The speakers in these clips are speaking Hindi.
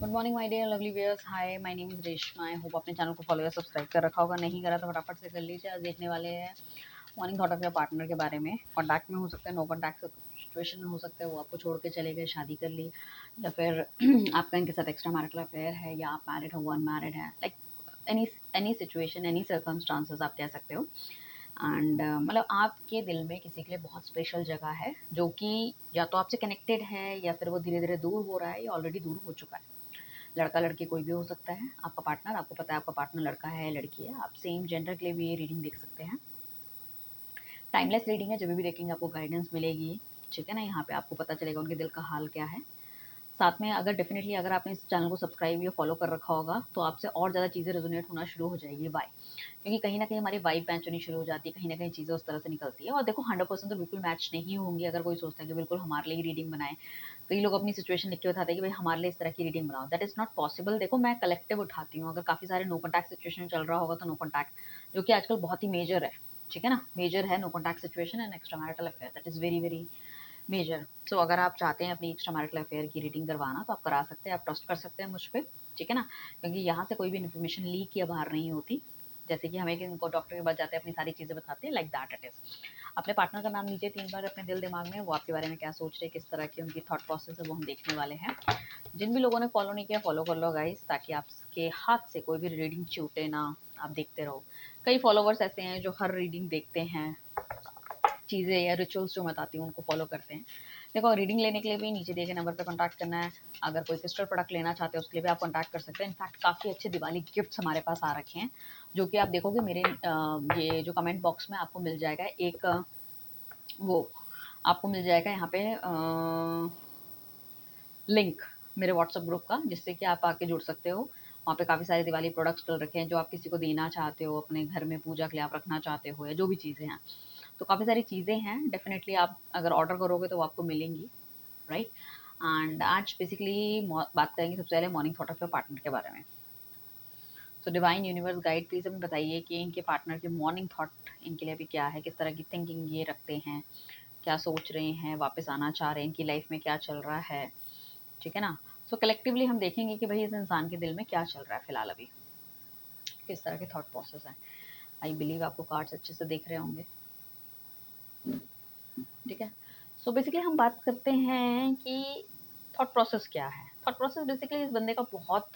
Good morning my dear lovely viewers. Hi, my name is Reshma. I hope अपने चैनल को फॉलो या सब्सक्राइब कर रखा होगा। नहीं करा तो फटाफट से कर लीजिए। आज देखने वाले हैं morning thought of your partner के बारे में। कॉन्टैक्ट में हो सकते हैं, नो कॉन्टैक्ट सिचुएशन में हो सकता है, वो आपको छोड़ के चले गए, शादी कर ली, या फिर आपका इनके साथ एक्स्ट्रा मैरिटल अफेयर है, या आप मैरिड हो, अनमैरिड है, like any situation, any circumstances आप कह सकते हो। एंड मतलब आपके दिल में किसी के लिए बहुत स्पेशल जगह है, जो कि या तो आपसे कनेक्टेड है या फिर वो धीरे धीरे दूर हो रहा है या ऑलरेडी दूर हो चुका है। लड़का लड़की कोई भी हो सकता है। आपका पार्टनर, आपको पता है आपका पार्टनर लड़का है या लड़की है। आप सेम जेंडर के लिए भी ये रीडिंग देख सकते हैं। टाइमलेस रीडिंग है, जब भी देखेंगे आपको गाइडेंस मिलेगी, ठीक है ना। यहाँ पे आपको पता चलेगा उनके दिल का हाल क्या है। साथ में अगर डेफिनेटली अगर आपने इस चैनल को सब्सक्राइब या फॉलो कर रखा होगा तो आपसे और ज़्यादा चीज़ें रेजोनेट होना शुरू हो जाएगी। वाई? क्योंकि कहीं ना कहीं हमारी वाइब मैच होनी शुरू हो जाती है, कहीं ना कहीं चीज़ें उस तरह से निकलती है। और देखो 100% तो बिल्कुल मैच नहीं होंगी। अगर कोई सोचता है कि बिल्कुल हमारे लिए रीडिंग बनाए, कई लोग अपनी सिचुएशन लिख के बताते हैं कि भाई हमारे लिए इस तरह की रीडिंग बनाओ। That is not possible. देखो, मैं कलेक्टिव उठाती हूँ। अगर काफ़ी सारे नो कॉन्टैक्ट सिचुएशन चल रहा होगा तो नो कॉन्टैक्ट, जो कि आजकल बहुत ही मेजर है, ठीक है ना, मेजर है no contact situation and extramarital affair. That is very very major. So अगर आप चाहते हैं अपनी एक्स्ट्रा मैरिटल अफेयर की रीडिंग करवाना तो आप करा सकते हैं, आप ट्रस्ट कर सकते हैं मुझ पे, ठीक है ना। क्योंकि यहाँ से कोई भी इन्फॉर्मेशन लीक या बाहर नहीं होती। जैसे कि हमें इनको डॉक्टर के पास जाते हैं, अपनी सारी चीज़ें बताते हैं, लाइक दैट इट इज़। अपने पार्टनर का नाम लीजिए 3 बार अपने दिल दिमाग में। वो आपके बारे में क्या सोच रहे हैं, किस तरह की उनकी थॉट प्रोसेस है, वो हम देखने वाले हैं। जिन भी लोगों ने फॉलो नहीं किया, फॉलो कर लो गाइस, ताकि आपके हाथ से कोई भी रीडिंग छूटे ना। आप देखते रहो। कई फॉलोवर्स ऐसे हैं जो हर रीडिंग देखते हैं, चीज़ें या रिचुअल्स जो मैं बताती हूँ उनको फॉलो करते हैं। देखो, रीडिंग लेने के लिए भी नीचे दिए गए नंबर पे कांटेक्ट करना है। अगर कोई क्रिस्टल प्रोडक्ट लेना चाहते हैं उसके लिए भी आप कांटेक्ट कर सकते हैं। इनफैक्ट काफ़ी अच्छे दिवाली गिफ्ट्स हमारे पास आ रखे हैं, जो कि आप देखोगे मेरे ये जो कमेंट बॉक्स में आपको मिल जाएगा एक वो आपको मिल जाएगा यहाँ पे लिंक मेरे व्हाट्सएप ग्रुप का, जिससे कि आप आके जुड़ सकते हो। वहाँ पे काफ़ी सारे दिवाली प्रोडक्ट्स डल रखे हैं जो आप किसी को देना चाहते हो, अपने घर में पूजा के लिए आप रखना चाहते हो, या जो भी चीज़ें हैं। तो काफ़ी सारी चीज़ें हैं, डेफिनेटली आप अगर ऑर्डर करोगे तो वो आपको मिलेंगी, राइट। एंड आज बेसिकली बात करेंगे सबसे पहले morning thought of your partner के बारे में। So divine universe guide, please हमें बताइए कि इनके पार्टनर की मॉर्निंग थॉट इनके लिए अभी क्या है, किस तरह की थिंकिंग ये रखते हैं, क्या सोच रहे हैं, वापस आना चाह रहे हैं, इनकी लाइफ में क्या चल रहा है, ठीक है ना। सो कलेक्टिवली हम देखेंगे कि भाई इस इंसान के दिल में क्या चल रहा है फिलहाल, अभी किस तरह के थॉट प्रोसेस है। आई बिलीव आपको कार्ड्स अच्छे से देख रहे होंगे, ठीक है। सो बेसिकली हम बात करते हैं कि थॉट प्रोसेस क्या है। थॉट प्रोसेस बेसिकली इस बंदे का बहुत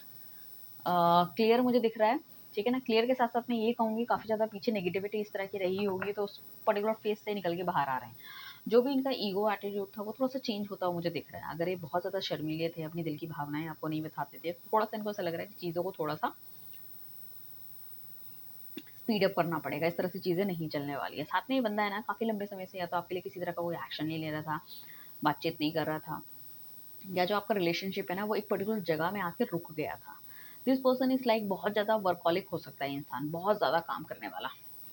क्लियर मुझे दिख रहा है, ठीक है ना। क्लियर के साथ साथ मैं ये कहूँगी काफ़ी ज़्यादा पीछे नेगेटिविटी इस तरह की रही होगी, तो उस पर्टिकुलर फेज से निकल के बाहर आ रहे हैं। जो भी इनका ईगो एटीट्यूड था वो थोड़ा सा चेंज होता हुआ मुझे दिख रहा है। अगर ये बहुत ज़्यादा शर्मीले थे, अपनी दिल की भावनाएं आपको नहीं बताते थे, थोड़ा सा इनको ऐसा लग रहा है कि चीज़ों को थोड़ा सा स्पीड अप करना पड़ेगा, इस तरह से चीज़ें नहीं चलने वाली है। साथ में ये बंदा है ना, काफ़ी लंबे समय से या तो आपके लिए किसी तरह का कोई एक्शन नहीं ले रहा था, बातचीत नहीं कर रहा था, या जो आपका रिलेशनशिप है ना वो एक पर्टिकुलर जगह में आके रुक गया था। दिस पर्सन इज लाइक बहुत ज़्यादा वर्कहॉलिक हो सकता है इंसान, बहुत ज़्यादा काम करने वाला।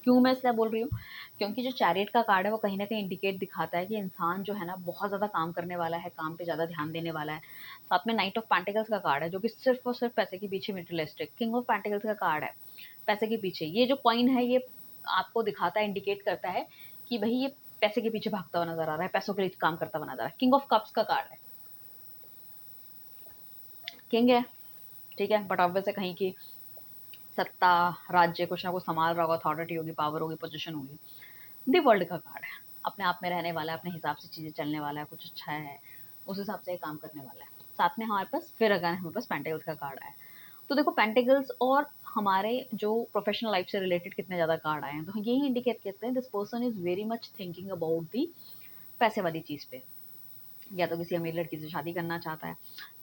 क्यों मैं इसलिए बोल रही हूँ, क्योंकि जो चैरियट का कार्ड है वो कहीं ना कहीं इंडिकेट दिखाता है कि इंसान जो है ना बहुत ज़्यादा काम करने वाला है, काम पे ज़्यादा ध्यान देने वाला है। साथ में नाइट ऑफ पेंटिकल्स का कार्ड है, जो कि सिर्फ और सिर्फ पैसे के पीछे मटेरियलिस्टिक। किंग ऑफ पेंटिकल्स का कार्ड है, पैसे के पीछे। ये जो कॉइन है ये आपको दिखाता है, इंडिकेट करता है कि भाई ये पैसे के पीछे भागता हुआ नजर आ रहा है, पैसों के लिए काम करता हुआ नजर आ रहा है। किंग ऑफ कप्स का कार्ड है, किंग है, ठीक है, बट ऑब्वियस है कहीं की सत्ता, राज्य, कुछ ना कुछ संभाल रहा होगा, अथॉरिटी होगी, पावर होगी, पोजीशन होगी। दी वर्ल्ड का कार्ड है, अपने आप में रहने वाला है, अपने हिसाब से चीज़ें चलने वाला है, कुछ अच्छा है उस हिसाब से काम करने वाला है। साथ में हमारे पास फिर अगर हमारे पास पेंटिकल्स का कार्ड आया, तो देखो पेंटिकल्स और हमारे जो प्रोफेशनल लाइफ से रिलेटेड कितने ज़्यादा कार्ड आए हैं, तो यही इंडिकेट करते हैं this person is very much thinking about the पैसे वाली चीज़ पे। या तो किसी अमीर लड़की से शादी करना चाहता है,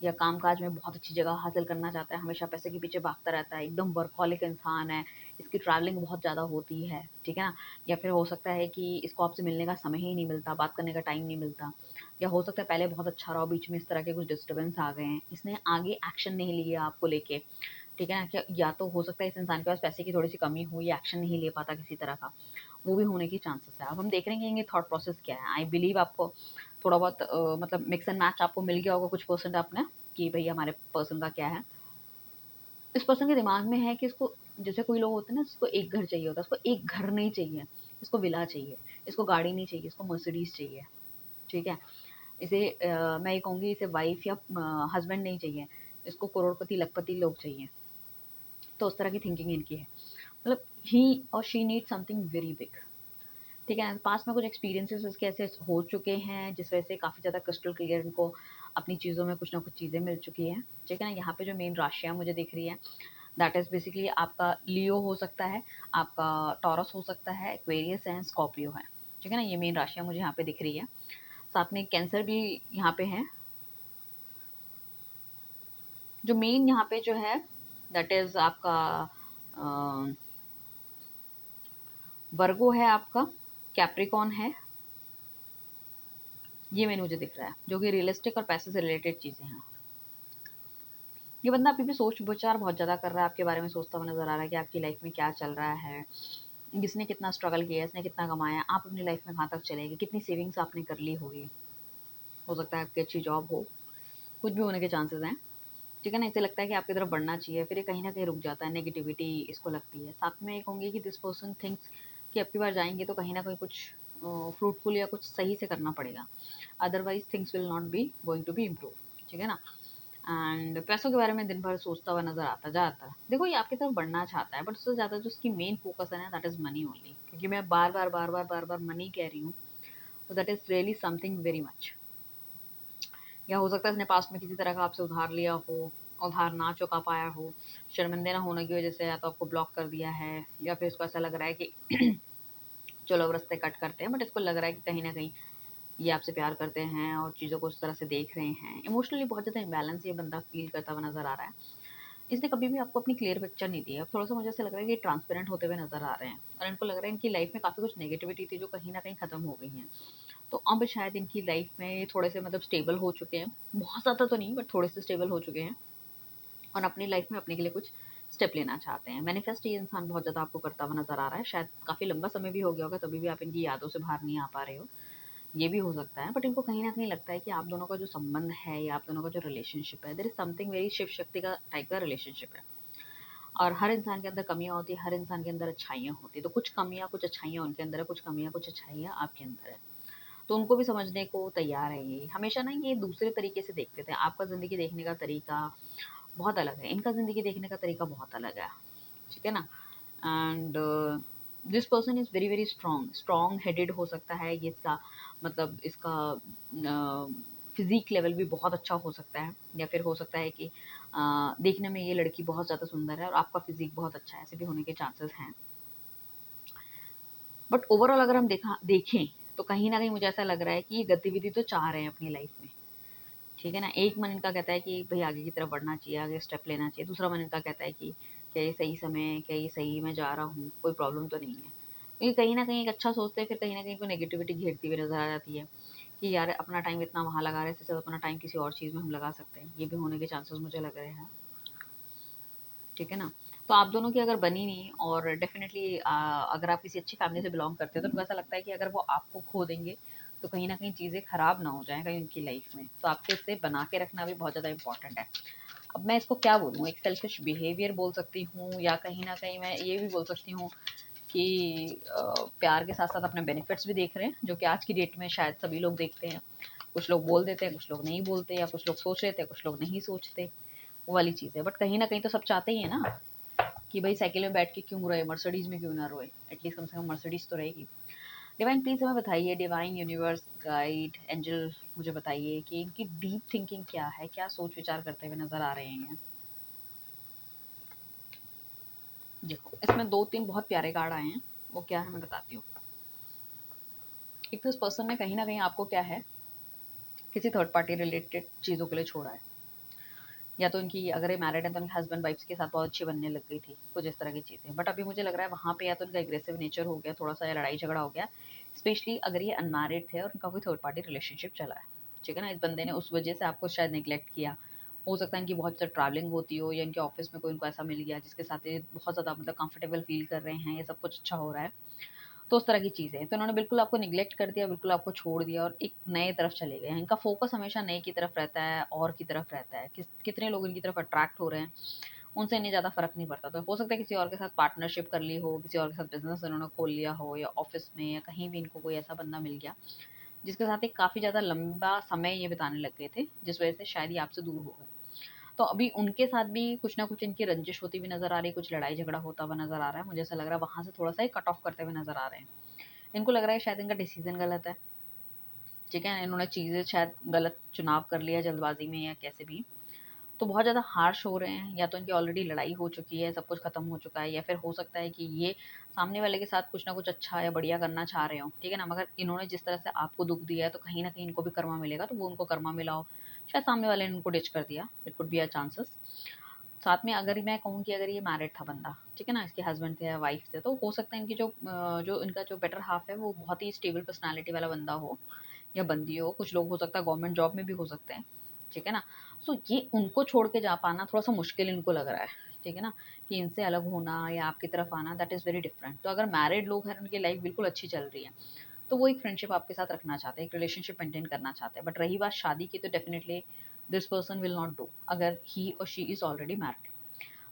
या कामकाज में बहुत अच्छी जगह हासिल करना चाहता है, हमेशा पैसे के पीछे भागता रहता है, एकदम वर्कहॉलिक इंसान है, इसकी ट्रैवलिंग बहुत ज़्यादा होती है, ठीक है ना। या फिर हो सकता है कि इसको आपसे मिलने का समय ही नहीं मिलता, बात करने का टाइम नहीं मिलता, या हो सकता है पहले बहुत अच्छा रहा, बीच में इस तरह के कुछ डिस्टर्बेंस आ गए हैं, इसने आगे एक्शन नहीं लिया आपको लेके, ठीक है ना। क्या या तो हो सकता है इस इंसान के पास पैसे की थोड़ी सी कमी हो, या एक्शन नहीं ले पाता किसी तरह का, वो भी होने की चांसेस है। अब हम देख रहे हैं कि ये थॉट प्रोसेस क्या है। आई बिलीव आपको थोड़ा बहुत मतलब मिक्स एंड मैच आपको मिल गया होगा कुछ परसेंट आपने, कि भई हमारे पर्सन का क्या है। इस पर्सन के दिमाग में है कि इसको, जैसे कोई लोग होते हैं ना जिसको एक घर चाहिए होता है, इसको एक घर नहीं चाहिए, इसको विला चाहिए, इसको गाड़ी नहीं चाहिए, इसको मर्सिडीज़ चाहिए, ठीक है। इसे मैं ये कहूँगी इसे वाइफ़ या हस्बैंड नहीं चाहिए, इसको करोड़पति लखपति लोग चाहिए। तो उस तरह की थिंकिंग इनकी है, मतलब ही और she need something very big. ठीक है, पास में कुछ एक्सपीरियंसेस इसके ऐसे हो चुके हैं जिस वजह से काफ़ी ज़्यादा क्रिस्टल क्लियर इनको अपनी चीज़ों में कुछ ना कुछ चीज़ें मिल चुकी हैं। ठीक है ना, यहाँ पे जो मेन राशियाँ मुझे दिख रही है दैट इज़ बेसिकली आपका लियो हो सकता है, आपका टॉरस हो सकता है, एक्वेरियस है, स्कॉर्पियो है। ठीक है ना, ये मेन राशियाँ मुझे यहाँ पे दिख रही है। साथ में कैंसर भी यहाँ पे है। जो मेन यहाँ पे जो है दैट इज़ आपका वर्गो है, आपका कैप्रिकॉन है, ये मैंने मुझे दिख रहा है, जो कि रियलिस्टिक और पैसे से रिलेटेड चीज़ें हैं। ये बंदा अभी भी सोच विचार बहुत ज़्यादा कर रहा है, आपके बारे में सोचता हुआ नज़र आ रहा है कि आपकी लाइफ में क्या चल रहा है, किसने कितना स्ट्रगल किया है, इसने कितना कमाया, आप अपनी लाइफ में कहाँ तक चलेंगे, कितनी सेविंग्स आपने कर ली होगी। हो सकता है आपकी अच्छी जॉब हो, कुछ भी होने के चांसेस हैं। ठीक है ना, इसे लगता है कि आपकी तरफ बढ़ना चाहिए, फिर ये कहीं ना कहीं रुक जाता है, नेगेटिविटी इसको लगती है। साथ में एक होंगे कि दिस पर्सन थिंक्स कि अब की बार जाएंगे तो कहीं ना कहीं कुछ फ्रूटफुल या कुछ सही से करना पड़ेगा, otherwise things will not be going to be improve. ठीक है ना, एंड पैसों के बारे में दिन भर सोचता हुआ नजर आता जाता है। देखो ये आपकी तरफ बढ़ना चाहता है, बट उससे ज़्यादा जो उसकी मेन फोकस है ना दैट इज़ मनी ओनली, क्योंकि मैं बार बार मनी कह रही हूँ, तो that is really something very much. या हो सकता है इसने पास्ट में किसी तरह का आपसे उधार लिया हो, उधार ना चुका पाया हो, शर्मिंदे ना होने की वजह से या तो आपको ब्लॉक कर दिया है, या फिर इसको ऐसा लग रहा है कि चलो अब रास्ते कट करते हैं, बट इसको लग रहा है कि कहीं ना कहीं ये आपसे प्यार करते हैं और चीज़ों को उस तरह से देख रहे हैं। इमोशनली बहुत ज़्यादा इम्बैलेंस ये बंदा फील करता हुआ नजर आ रहा है। इसने कभी भी आपको अपनी क्लियर पिक्चर नहीं दी है। अब थोड़ा सा मुझे ऐसा लग रहा है कि ट्रांसपेरेंट होते हुए नजर आ रहे हैं, और इनको लग रहा है इनकी लाइफ में काफ़ी कुछ नेगेटिविटी थी जो कहीं ना कहीं खत्म हो गई है। तो अब शायद इनकी लाइफ में थोड़े से मतलब स्टेबल हो चुके हैं, बहुत ज़्यादा तो नहीं बट थोड़े से स्टेबल हो चुके हैं, और अपनी लाइफ में अपने के लिए कुछ स्टेप लेना चाहते हैं। मैनिफेस्ट ये इंसान बहुत ज़्यादा आपको करता हुआ नजर आ रहा है, शायद काफ़ी लंबा समय भी हो गया होगा तभी भी आप इनकी यादों से बाहर नहीं आ पा रहे हो, ये भी हो सकता है। बट इनको कहीं ना कहीं लगता है कि आप दोनों का जो संबंध है या आप दोनों का जो रिलेशनशिप है, there is something very Shiv Shakti का टाइप का रिलेशनशिप है। और हर इंसान के अंदर कमियां होती है, हर इंसान के अंदर अच्छाइयाँ होती है, तो कुछ कमियां कुछ अच्छाइयाँ उनके अंदर है, कुछ कमियां कुछ अच्छाइयाँ आपके अंदर है। तो उनको भी समझने को तैयार है। ये हमेशा ना ये दूसरे तरीके से देखते थे, आपका ज़िंदगी देखने का तरीका बहुत अलग है, इनका ज़िंदगी देखने का तरीका बहुत अलग है। ठीक है ना, and this person is very very strong, strong headed हो सकता है ये इसका, मतलब इसका फिजिक लेवल भी बहुत अच्छा हो सकता है, या फिर हो सकता है कि देखने में ये लड़की बहुत ज़्यादा सुंदर है और आपका फिजिक बहुत अच्छा है, ऐसे भी होने के चांसेस हैं। बट ओवरऑल अगर हम देखें तो कहीं ना कहीं मुझे ऐसा लग रहा है कि ये गतिविधि तो चाह रहे हैं अपनी लाइफ में। ठीक है ना, एक मन इनका कहता है कि भाई आगे की तरफ बढ़ना चाहिए, आगे स्टेप लेना चाहिए, दूसरा मन इनका कहता है कि क्या ये सही समय है, क्या ये सही मैं जा रहा हूँ, कोई प्रॉब्लम तो नहीं है। क्योंकि कहीं ना कहीं एक अच्छा सोचते हैं, फिर कहीं ना कहीं को नेगेटिविटी घेरती हुई नजर आ जाती है कि यार अपना टाइम इतना वहाँ लगा रहे हैं, इससे ज़्यादा अपना टाइम किसी और चीज़ में हम लगा सकते हैं, ये भी होने के चांसेस मुझे लग रहे हैं। ठीक है ना, तो आप दोनों की अगर बनी नहीं, और डेफिनेटली अगर आप किसी अच्छी फैमिली से बिलोंग करते हैं तो उनको ऐसा लगता है कि अगर वो आपको खो देंगे तो कहीं ना कहीं चीज़ें खराब ना हो जाएं कहीं उनकी लाइफ में, तो आपको इससे बना के रखना भी बहुत ज़्यादा इंपॉर्टेंट है। अब मैं इसको क्या बोलूँ, एक सेल्फिश बिहेवियर बोल सकती हूँ, या कहीं ना कहीं मैं ये भी बोल सकती हूँ कि प्यार के साथ साथ अपने बेनिफिट्स भी देख रहे हैं, जो कि आज की डेट में शायद सभी लोग देखते हैं। कुछ लोग बोल देते हैं, कुछ लोग नहीं बोलते, या कुछ लोग सोच लेते हैं, कुछ लोग नहीं सोचते, वो वाली चीज़ है। बट कहीं ना कहीं तो सब चाहते ही है ना कि भाई साइकिल में बैठ के क्यों रोए, मर्सिडीज में क्यों ना रोए, एटलीस्ट कम से कम मर्सिडीज तो रहेगी। डिवाइन प्लीज हमें बताइए, डिवाइन यूनिवर्स गाइड एंजल, मुझे बताइए कि इनकी डीप थिंकिंग क्या है, क्या सोच विचार करते हुए नजर आ रहे हैं। देखो इसमें दो तीन बहुत प्यारे कार्ड आए हैं, वो क्या है मैं बताती हूँ। एक तो इस पर्सन ने कहीं ना कहीं आपको क्या है, किसी थर्ड पार्टी रिलेटेड चीज़ों के लिए छोड़ा है, या तो इनकी अगर ये मैरिड है तो इनके हस्बैंड वाइफ्स के साथ बहुत अच्छी बनने लग गई थी, कुछ इस तरह की चीज़ें। बट अभी मुझे लग रहा है वहाँ पे या तो इनका एग्रेसिव नेचर हो गया थोड़ा सा, या लड़ाई झगड़ा हो गया, स्पेशली अगर ये अनमैरिड थे और इनका कोई थर्ड पार्टी रिलेशनशिप चला है। ठीक है ना, इस बंदे ने उस वजह से आपको शायद निगलेक्ट किया। हो सकता है इनकी बहुत ज़्यादा ट्रैवलिंग होती हो, या इनके ऑफिस में कोई इनको ऐसा मिल गया जिसके साथ ये बहुत ज़्यादा मतलब कंफर्टेबल फील कर रहे हैं, ये सब कुछ अच्छा हो रहा है, तो उस तरह की चीज़ें। तो इन्होंने बिल्कुल आपको निग्लेक्ट कर दिया, बिल्कुल आपको छोड़ दिया और एक नए तरफ चले गए हैं। इनका फ़ोकस हमेशा नए की तरफ रहता है, और की तरफ रहता है। कितने लोग इनकी तरफ अट्रैक्ट हो रहे हैं, उनसे इन्हें ज़्यादा फ़र्क नहीं पड़ता। तो हो सकता है किसी और के साथ पार्टनरशिप कर ली हो, किसी और के साथ बिज़नेस इन्होंने खोल लिया हो, या ऑफ़िस में या कहीं भी इनको कोई ऐसा बंदा मिल गया, जिसके साथ एक काफ़ी ज़्यादा लंबा समय ये बिताने लग गए थे, जिस वजह से शायद ये आपसे दूर हो गए। तो अभी उनके साथ भी कुछ ना कुछ इनकी रंजिश होती हुई नज़र आ रही है, कुछ लड़ाई झगड़ा होता हुआ नज़र आ रहा है। मुझे ऐसा लग रहा है वहाँ से थोड़ा-सा ये कट ऑफ करते हुए नज़र आ रहे हैं। इनको लग रहा है शायद इनका डिसीज़न गलत है, ठीक है? इन्होंने चीज़ें शायद गलत चुनाव कर लिया जल्दबाज़ी में या कैसे भी। तो बहुत ज़्यादा हार्श हो रहे हैं, या तो इनकी ऑलरेडी लड़ाई हो चुकी है, सब कुछ खत्म हो चुका है, या फिर हो सकता है कि ये सामने वाले के साथ कुछ ना कुछ अच्छा या बढ़िया करना चाह रहे हों, ठीक है ना? मगर इन्होंने जिस तरह से आपको दुःख दिया है, तो कहीं न कहीं इनको भी कर्मा मिलेगा, तो वो उनको कर्मा मिला हो। शायद सामने वाले ने उनको डिच कर दिया, it could be a chances. साथ में अगर मैं कहूँ कि अगर ये मैरिड था बंदा, ठीक है ना? इसके हस्बैंड थे या वाइफ थे, तो हो सकता है इनकी जो इनका जो बेटर हाल्फ है, वो बहुत ही स्टेबल पर्सनैलिटी वाला बंदा हो या बंदी हो। कुछ लोग हो सकता है गवर्नमेंट जॉब में भी हो सकते हैं, ठीक है ना? सो ये उनको छोड़ के जा पाना थोड़ा-सा मुश्किल इनको लग रहा है, ठीक है ना? कि इनसे अलग होना या आपकी तरफ आना, दैट इज़ वेरी डिफरेंट। तो अगर मैरिड लोग हैं, उनकी लाइफ बिल्कुल अच्छी चल रही है, तो वो एक फ्रेंडशिप आपके साथ रखना चाहते हैं, एक रिलेशनशिप मेंटेन करना चाहते हैं। बट रही बात शादी की, तो definitely this person will not do, अगर ही और शी इज़ ऑलरेडी मैरिड।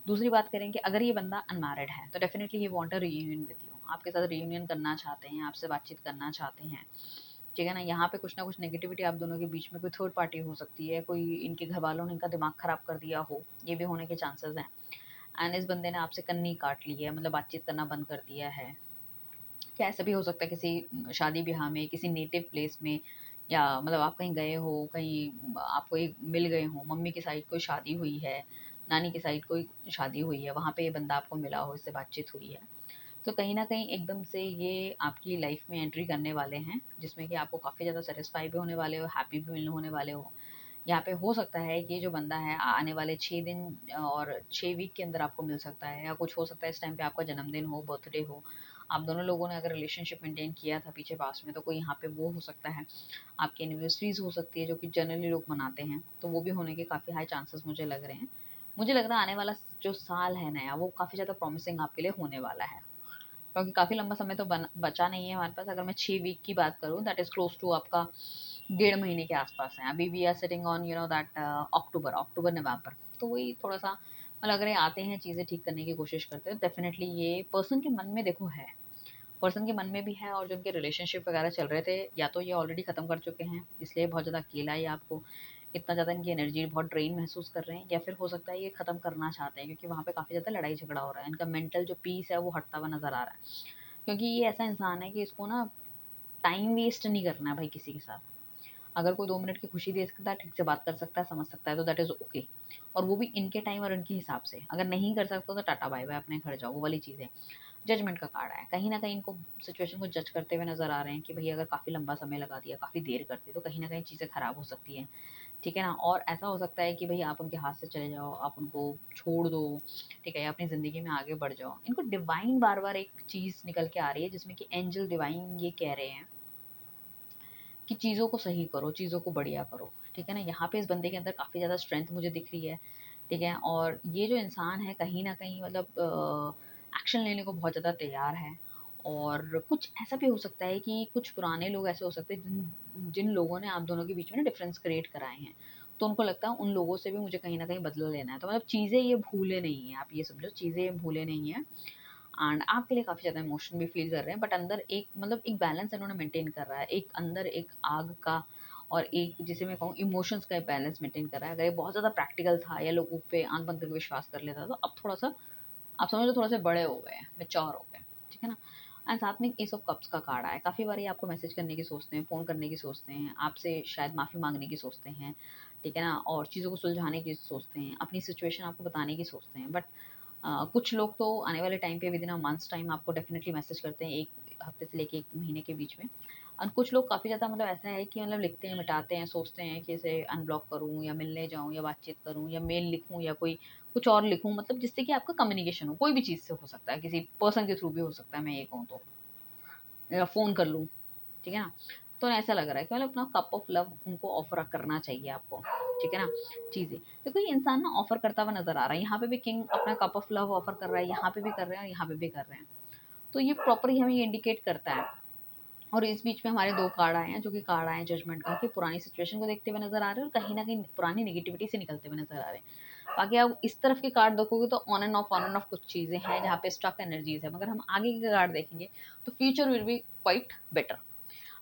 दूसरी बात करें कि अगर ये बंदा अनमैरिड है, तो definitely he want a reunion with you, आपके साथ रियूनियन करना चाहते हैं, आपसे बातचीत करना चाहते हैं, ठीक है ना? यहाँ पे कुछ ना कुछ नेगेटिविटी आप दोनों के बीच में, कोई थर्ड पार्टी हो सकती है, कोई इनके घर वालों ने इनका दिमाग खराब कर दिया हो, ये भी होने के चांसेस हैं। एंड इस बंदे ने आपसे कन्नी काट ली है, मतलब बातचीत करना बंद कर दिया है। क्या ऐसा भी हो सकता है किसी शादी ब्याह में, किसी नेटिव प्लेस में, या मतलब आप कहीं गए हो, कहीं आप कोई मिल गए हो, मम्मी की साइड कोई शादी हुई है, नानी की साइड कोई शादी हुई है, वहाँ पे ये बंदा आपको मिला हो, इससे बातचीत हुई है। तो कहीं न कहीं एकदम से ये आपकी लाइफ़ में एंट्री करने वाले हैं, जिसमें कि आपको काफ़ी ज़्यादा सैटिस्फाई भी होने वाले हो, हैप्पी भी होने वाले हो। यहाँ पे हो सकता है कि ये जो बंदा है आने वाले 6 दिन और 6 वीक के अंदर आपको मिल सकता है, या कुछ हो सकता है इस टाइम पे आपका जन्मदिन हो, बर्थडे हो। आप दोनों लोगों ने अगर रिलेशनशिप मेंटेन किया था पीछे पास्ट में, तो कोई यहाँ पे वो हो सकता है। आपकी एनिवर्सरीज़ हो सकती है, जो कि जनरली लोग मनाते हैं, तो वो भी होने के काफ़ी हाई चांसेस मुझे लग रहे हैं। मुझे लग रहा है आने वाला जो साल है नया, वो काफ़ी ज़्यादा प्रॉमिसिंग आपके लिए होने वाला है। क्योंकि काफ़ी लंबा समय तो बचा नहीं है हमारे पास। अगर मैं 6 वीक की बात करूँ, दैट इज़ क्लोज टू आपका 1.5 महीने के आसपास है। अभी we are sitting on that October November. तो वही थोड़ा-सा मतलब अगर ये आते हैं, चीज़ें ठीक करने की कोशिश करते हैं, डेफ़िनेटली ये पर्सन के मन में देखो है। पर्सन के मन में भी है, और जो उनके रिलेशनशिप वगैरह चल रहे थे, या तो ये ऑलरेडी ख़त्म कर चुके हैं, इसलिए बहुत ज़्यादा अकेला ये आपको इतना ज़्यादा इनकी एनर्जी बहुत ड्रेन महसूस कर रहे हैं, या फिर हो सकता है ये ख़त्म करना चाहते हैं, क्योंकि वहाँ पे काफ़ी ज़्यादा लड़ाई झगड़ा हो रहा है। इनका मेंटल जो पीस है वो हटता हुआ नज़र आ रहा है, क्योंकि ये ऐसा इंसान है कि इसको ना टाइम वेस्ट नहीं करना है भाई किसी के साथ। अगर कोई 2 मिनट की खुशी दे सकता है, ठीक से बात कर सकता है, समझ सकता है, तो दैट इज़ ओके। और वो भी इनके टाइम और इनके हिसाब से। अगर नहीं कर सकता तो टाटा बाय-बाय, अपने घर जाओ, वो वाली चीज़ है। जजमेंट का कार्ड है। कहीं न कहीं इनको सिचुएशन को जज करते हुए नज़र आ रहे हैं कि भई अगर काफ़ी लंबा समय लगा दिया, काफ़ी देर कर दी, तो कहीं न कहीं चीज़ें खराब हो सकती हैं। ठीक है ना? और ऐसा हो सकता है कि भई आप उनके हाथ से चले जाओ, आप उनको छोड़ दो, ठीक है? या अपनी ज़िंदगी में आगे बढ़ जाओ। इनको डिवाइन बार-बार एक चीज़ निकल के आ रही है, जिसमें कि एंजल डिवाइन ये कह रहे हैं कि चीज़ों को सही करो, चीज़ों को बढ़िया करो, ठीक है ना? यहाँ पे इस बंदे के अंदर काफ़ी ज़्यादा स्ट्रेंथ मुझे दिख रही है, ठीक है? और ये जो इंसान है कहीं न कहीं मतलब एक्शन लेने को बहुत ज़्यादा तैयार है। और कुछ ऐसा भी हो सकता है कि कुछ पुराने लोग ऐसे हो सकते हैं जिन जिन लोगों ने आप दोनों के बीच में ना डिफ़रेंस क्रिएट कराए हैं। तो उनको लगता है उन लोगों से भी मुझे कहीं न कहीं बदला लेना है। तो मतलब चीज़ें ये भूले नहीं हैं, आप ये समझो चीज़ें ये भूले नहीं हैं। एंड आपके लिए काफ़ी ज़्यादा इमोशन भी फ़ील कर रहे हैं, बट अंदर एक मतलब एक बैलेंस इन्होंने मेंटेन कर रहा है। एक अंदर एक आग का और एक जिसे मैं कहूँ इमोशंस का एक बैलेंस मेंटेन कर रहा है। अगर ये बहुत ज़्यादा प्रैक्टिकल था या लोगों पे आँख बंद करके विश्वास कर लेता था, तो अब थोड़ा-सा आप समझ लो थोड़े-से बड़े हो गए हैं, मैच्योर हो गए हैं, ठीक है ना? एंड साथ में एस ऑफ कप्स का कार्ड आया है। काफ़ी बार ये आपको मैसेज करने की सोचते हैं, फ़ोन करने की सोचते हैं, आपसे शायद माफ़ी माँगने की सोचते हैं, ठीक है ना? और चीज़ों को सुलझाने की सोचते हैं, अपनी सिचुएशन आपको बताने की सोचते हैं। बट कुछ लोग तो आने वाले टाइम पे विदिन अ मंथ्स टाइम आपको डेफ़िनिटली मैसेज करते हैं, 1 हफ़्ते से लेके 1 महीने के बीच में। और कुछ लोग काफ़ी ज़्यादा मतलब ऐसा है कि मतलब लिखते हैं, मिटाते हैं, सोचते हैं कि इसे अनब्लॉक करूँ या मिलने जाऊँ या बातचीत करूँ या मेल लिखूँ या कोई कुछ और लिखूँ, मतलब जिससे कि आपका कम्युनिकेशन हो, कोई भी चीज़ से हो सकता है, किसी पर्सन के थ्रू भी हो सकता है, मैं ये कहूँ तो। या फ़ोन कर लूँ, ठीक है ना? तो ऐसा लग रहा है कि मतलब अपना कप ऑफ लव उनको ऑफ़र करना चाहिए आपको, ठीक है ना? चीज़ें। देखो ये इंसान ना ऑफ़र करता हुआ नज़र आ रहा है, यहाँ पे भी किंग अपना कप ऑफ लव ऑफ़र कर रहा है, यहाँ पे भी कर रहे हैं और यहाँ पे भी कर रहे हैं। तो ये प्रॉपर हमें ये इंडिकेट करता है। और इस बीच में हमारे 2 कार्ड आए हैं, जो कि कार्ड आए हैं जजमेंट का, कि पुरानी सिचुएशन को देखते हुए नज़र आ रहे हैं और कहीं न कहीं पुरानी नेगेटिविटी से निकलते हुए नज़र आ रहे हैं। बाकी आप इस तरफ के कार्ड देखोगे तो ऑन एंड ऑफ कुछ चीज़ें हैं जहाँ पे स्टक एनर्जीज़ है, मगर हम आगे के कार्ड देखेंगे तो future will be quite better.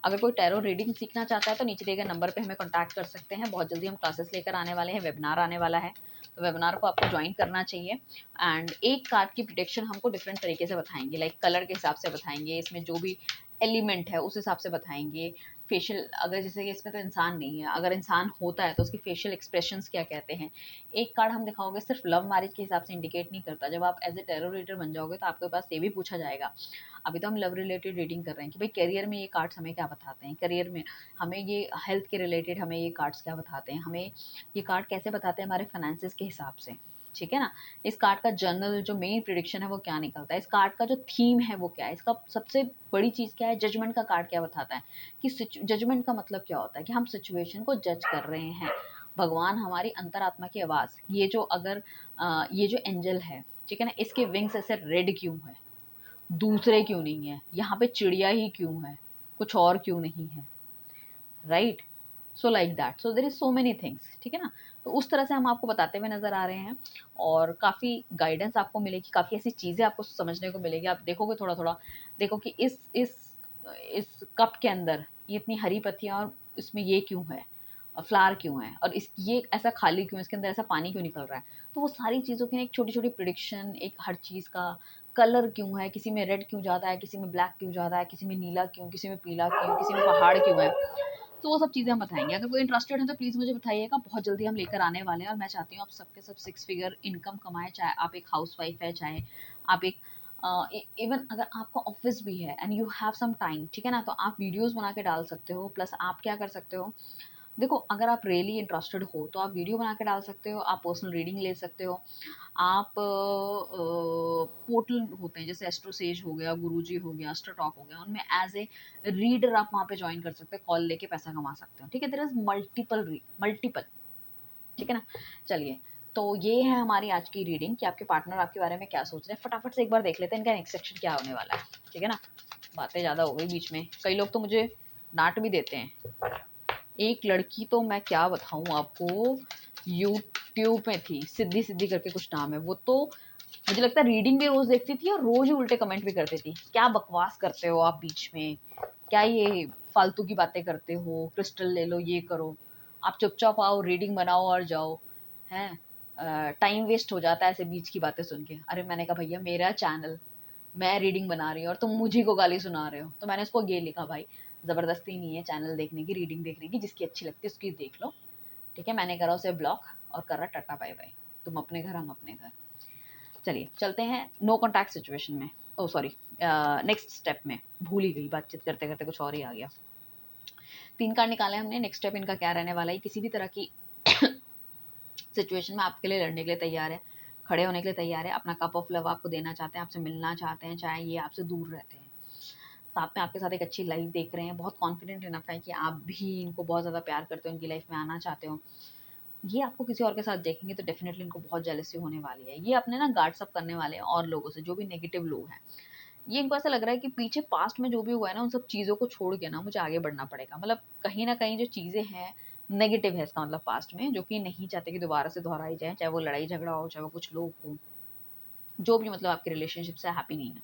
अगर कोई टैरो रीडिंग सीखना चाहता है तो नीचे दिए गए नंबर पे हमें कॉन्टैक्ट कर सकते हैं। बहुत जल्दी हम क्लासेस लेकर आने वाले हैं, वेबिनार आने वाला है, तो वेबिनार को आपको ज्वाइन करना चाहिए। एंड एक कार्ड की प्रिडिक्शन हमको डिफरेंट तरीके से बताएंगे, लाइक कलर के हिसाब से बताएंगे, इसमें जो भी एलिमेंट है उस हिसाब से बताएंगे। फेशियल, अगर जैसे कि इसमें तो इंसान नहीं है, अगर इंसान होता है तो उसके फेशियल एक्सप्रेशंस क्या कहते हैं। एक कार्ड हम दिखाओगे सिर्फ लव मैरिज के हिसाब से इंडिकेट नहीं करता। जब आप एज ए टैरो रीडर बन जाओगे तो आपके पास ये भी पूछा जाएगा। अभी तो हम लव रिलेटेड रीडिंग कर रहे हैं कि भाई करियर में ये कार्ड्स हमें क्या बताते हैं, करियर में हमें ये हेल्थ के रिलेटेड हमें ये कार्ड्स क्या बताते हैं, हमें ये कार्ड कैसे बताते हैं हमारे फाइनेंसेस के हिसाब से, ठीक है ना। इस कार्ड का जनरल जो मेन प्रिडिक्शन है वो क्या निकलता है, इस कार्ड का जो थीम है वो क्या है, इसका सबसे बड़ी चीज़ क्या है, जजमेंट का कार्ड क्या बताता है कि जजमेंट का मतलब क्या होता है कि हम सिचुएशन को जज कर रहे हैं। भगवान हमारी अंतरात्मा की आवाज़, ये जो अगर ये जो एंजल है, ठीक है ना, इसके विंग्स ऐसे रेड क्यों है, दूसरे क्यों नहीं है, यहाँ पे चिड़िया ही क्यों है, कुछ और क्यों नहीं है, right. So like that, so there is so many things, ठीक है ना। तो उस तरह से हम आपको बताते हुए नजर आ रहे हैं और काफ़ी गाइडेंस आपको मिलेगी, काफ़ी ऐसी चीज़ें आपको समझने को मिलेगी। आप देखोगे थोड़ा थोड़ा, देखो कि इस कप के अंदर ये इतनी हरी पत्तियाँ और इसमें ये क्यों है, फ्लावर क्यों है, और इस ये ऐसा खाली क्यों है, इसके अंदर ऐसा पानी क्यों निकल रहा है। तो वो सारी चीज़ों की एक छोटी छोटी प्रिडिक्शन, एक हर चीज़ का कलर क्यों है, किसी में रेड क्यों ज़्यादा है, किसी में ब्लैक क्यों ज़्यादा है, किसी में नीला क्यों, किसी में पीला क्यों, किसी में पहाड़ क्यों है, तो वो सब चीज़ें हम बताएंगे। अगर कोई इंटरेस्टेड है तो प्लीज़ मुझे बताइएगा, बहुत जल्दी हम लेकर आने वाले हैं। और मैं चाहती हूँ आप सबके सब 6 फिगर इनकम कमाएं, चाहे आप एक हाउस वाइफ है, चाहे आप एक इवन अगर आपका ऑफिस भी है and you have some time, ठीक है ना, तो आप वीडियोस बना के डाल सकते हो। प्लस आप क्या कर सकते हो, देखो अगर आप रियली इंटरेस्टेड हो तो आप वीडियो बना के डाल सकते हो, आप पर्सनल रीडिंग ले सकते हो, आप पोर्टल होते हैं जैसे एस्ट्रोसेज हो गया, गुरुजी हो गया, एस्ट्रोटॉक हो गया, उनमें एज ए रीडर आप वहाँ पे ज्वाइन कर सकते हो, कॉल लेके पैसा कमा सकते हो, ठीक है। देयर इज मल्टीपल, ठीक है ना। चलिए, तो ये है हमारी आज की रीडिंग कि आपके पार्टनर आपके बारे में क्या सोच रहे हैं। फटाफट से एक बार देख लेते हैं इनका नेक्स्ट सेक्शन क्या होने वाला है, ठीक है ना। बातें ज़्यादा हो गई बीच में, कई लोग तो मुझे डांट भी देते हैं। एक लड़की तो मैं क्या बताऊं आपको, यूट्यूब में थी, सिद्धि सिद्धि करके कुछ नाम है, वो तो मुझे लगता है रीडिंग भी रोज देखती थी और रोज ही उल्टे कमेंट भी करती थी। क्या बकवास करते हो आप बीच में, क्या ये फालतू की बातें करते हो, क्रिस्टल ले लो, ये करो, आप चुपचाप आओ रीडिंग बनाओ और जाओ, हैं टाइम वेस्ट हो जाता है ऐसे बीच की बातें सुन के। अरे मैंने कहा भैया मेरा चैनल, मैं रीडिंग बना रही हूँ और तुम मुझे को गाली सुना रहे हो। तो मैंने उसको ये लिखा, भाई ज़बरदस्ती नहीं है चैनल देखने की, रीडिंग देखने की, जिसकी अच्छी लगती है उसकी देख लो, ठीक है। मैंने करा उसे ब्लॉक और करा टाटा बाय बाय, तुम अपने घर हम अपने घर। चलिए चलते हैं नो कॉन्टैक्ट सिचुएशन में, ओ सॉरी नेक्स्ट स्टेप में, भूल ही गई, बातचीत करते करते कुछ और ही आ गया। 3 कार्ड निकाले हमने, नेक्स्ट स्टेप इनका क्या रहने वाला है। किसी भी तरह की सिचुएशन में आपके लिए लड़ने के लिए तैयार है, खड़े होने के लिए तैयार है, अपना कप ऑफ लव आपको देना चाहते हैं, आपसे मिलना चाहते हैं, चाहे ये आपसे दूर रहते हैं, साथ में आपके साथ एक अच्छी लाइफ देख रहे हैं, बहुत कॉन्फिडेंट इनफ है कि आप भी इनको बहुत ज़्यादा प्यार करते हो, इनकी लाइफ में आना चाहते हो। ये आपको किसी और के साथ देखेंगे तो डेफिनेटली इनको बहुत जेलसी होने वाली है। ये अपने ना गार्ड्स अप करने वाले हैं और लोगों से, जो भी नेगेटिव लोग हैं। ये इनको ऐसा लग रहा है कि पीछे पास्ट में जो भी हुआ है ना, उन सब चीज़ों को छोड़ के ना मुझे आगे बढ़ना पड़ेगा। मतलब कहीं ना कहीं जो चीज़ें हैं नेगेटिव है, इसका मतलब पास्ट में, जो कि नहीं चाहते कि दोबारा से दोहराई जाए, चाहे वो लड़ाई झगड़ा हो, चाहे वो कुछ लोग हो, जो भी मतलब आपके रिलेशनशिप से हैप्पी नहीं है,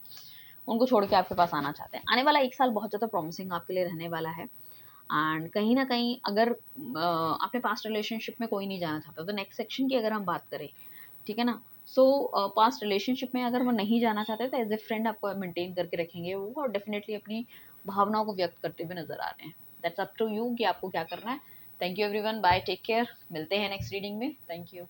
उनको छोड़ के आपके पास आना चाहते हैं। आने वाला 1 साल बहुत ज़्यादा प्रॉमिसिंग आपके लिए रहने वाला है। एंड कहीं न कहीं अगर आपने पास्ट रिलेशनशिप में कोई नहीं जाना चाहता, तो नेक्स्ट सेक्शन की अगर हम बात करें, ठीक है ना? सो पास्ट रिलेशनशिप में अगर वो नहीं जाना चाहते तो एज़ ए फ्रेंड आपको मेंटेन करके रखेंगे वो, और डेफिनिटली अपनी भावनाओं को व्यक्त करते हुए नज़र आ रहे हैं। दैट्स अप टू यू कि आपको क्या करना है। Thank you everyone, bye, take care, मिलते हैं नेक्स्ट रीडिंग में। Thank you.